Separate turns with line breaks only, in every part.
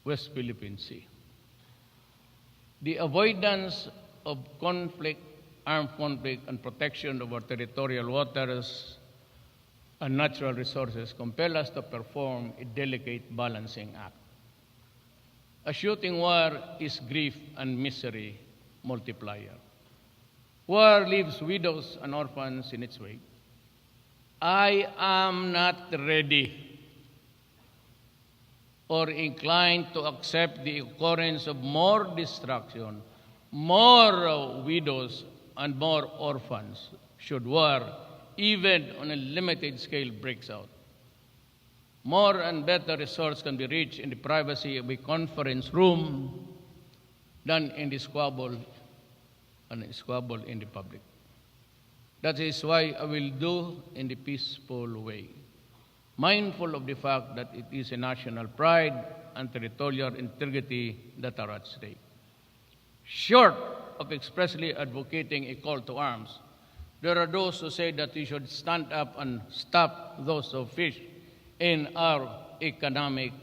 West Philippine Sea. The avoidance of conflict, armed conflict, and protection of our territorial waters and natural resources compel us to perform a delicate balancing act. A shooting war is grief and misery multiplier. War leaves widows and orphans in its wake. I am not ready or inclined to accept the occurrence of more destruction, more widows, and more orphans should war, even on a limited scale, breaks out. More and better results can be reached in the privacy of a conference room than in the squabble in the public. That is why I will do in the peaceful way, mindful of the fact that it is a national pride and territorial integrity that are at stake. Short of expressly advocating a call to arms, there are those who say that we should stand up and stop those who fish in our economic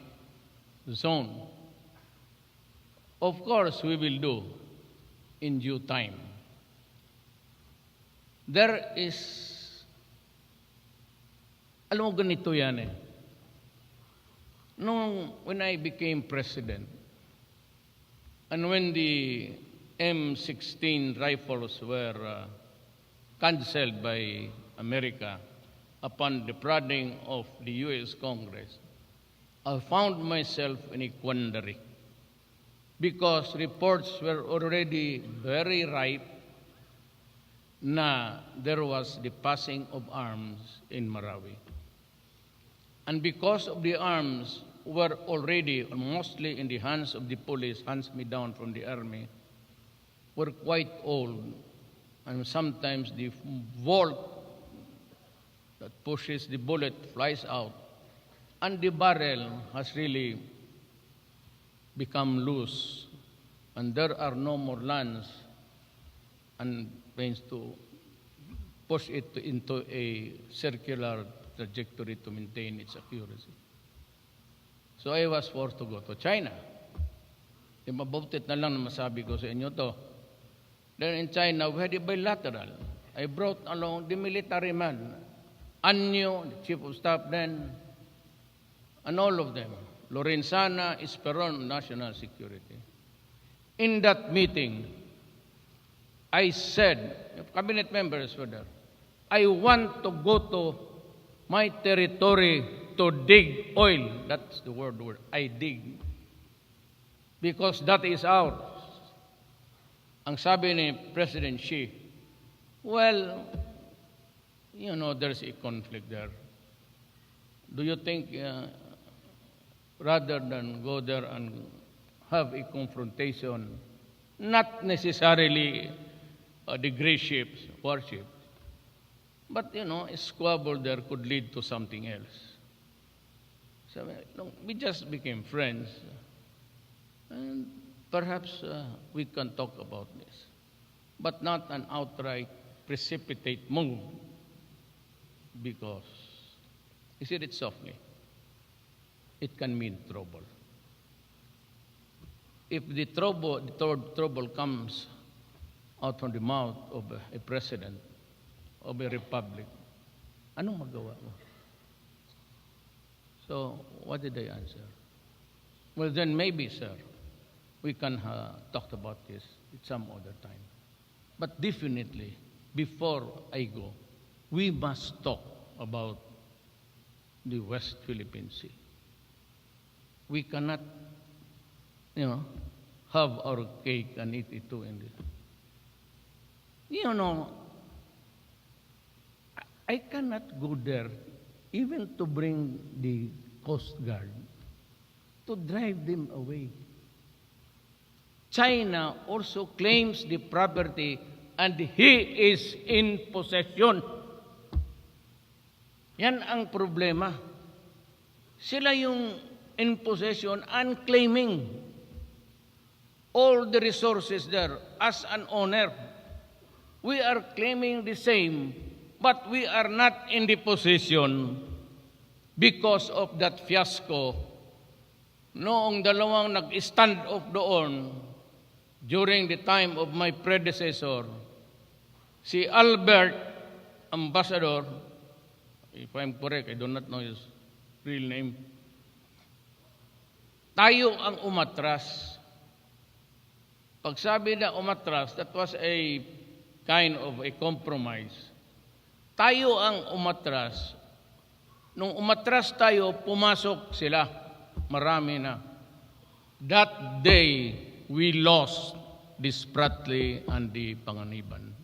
zone. Of course, we will do in due time. There is, alam mo ganito yan eh. When I became president, and when the M16 rifles were canceled by America upon the prodding of the U.S. Congress, I found myself in a quandary because reports were already very ripe na there was the passing of arms in Marawi. And because of the arms were already mostly in the hands of the police, hands me down from the army, were quite old. And sometimes the bolt that pushes the bullet flies out, and the barrel has really become loose, and there are no more lands and means to push it into a circular trajectory to maintain its accuracy. So I was forced to go to China. Mabutit na lang na masabi ko sa inyo to. Then in China, we had a bilateral. I brought along the military man, Anyo, the chief of staff then, and all of them. Lorenzana, Esperon, National Security. In that meeting, I said, cabinet members were there, I want to go to my territory to dig oil. That's the word, I dig. Because that is ours. Ang sabi ni President Xi, well, you know, there's a conflict there. Do you think rather than go there and have a confrontation, not necessarily the gray ships, warships, but, you know, a squabble there could lead to something else. So we just became friends, and perhaps we can talk about this, but not an outright precipitate move, because, you said it softly, it can mean trouble. If the trouble comes out from the mouth of a president of a republic, anong magawa mo? So, what did I answer? Well, then maybe, sir, we can talk about this at some other time. But definitely, before I go, we must talk about the West Philippine Sea. We cannot, you know, have our cake and eat it too in this. You know, I cannot go there even to bring the Coast Guard to drive them away. China also claims the property and he is in possession. Yan ang problema. Sila yung in possession and claiming all the resources there as an owner. We are claiming the same, but we are not in the possession because of that fiasco Noong dalawang nag-stand off doon during the time of my predecessor, si Albert Ambassador, if I'm correct, I do not know his real name, tayo ang umatras. Pagsabi na umatras, that was a kind of a compromise. Tayo ang umatras. Nung umatras tayo, pumasok sila. Marami na. That day, we lost the Spratly and the Panganiban.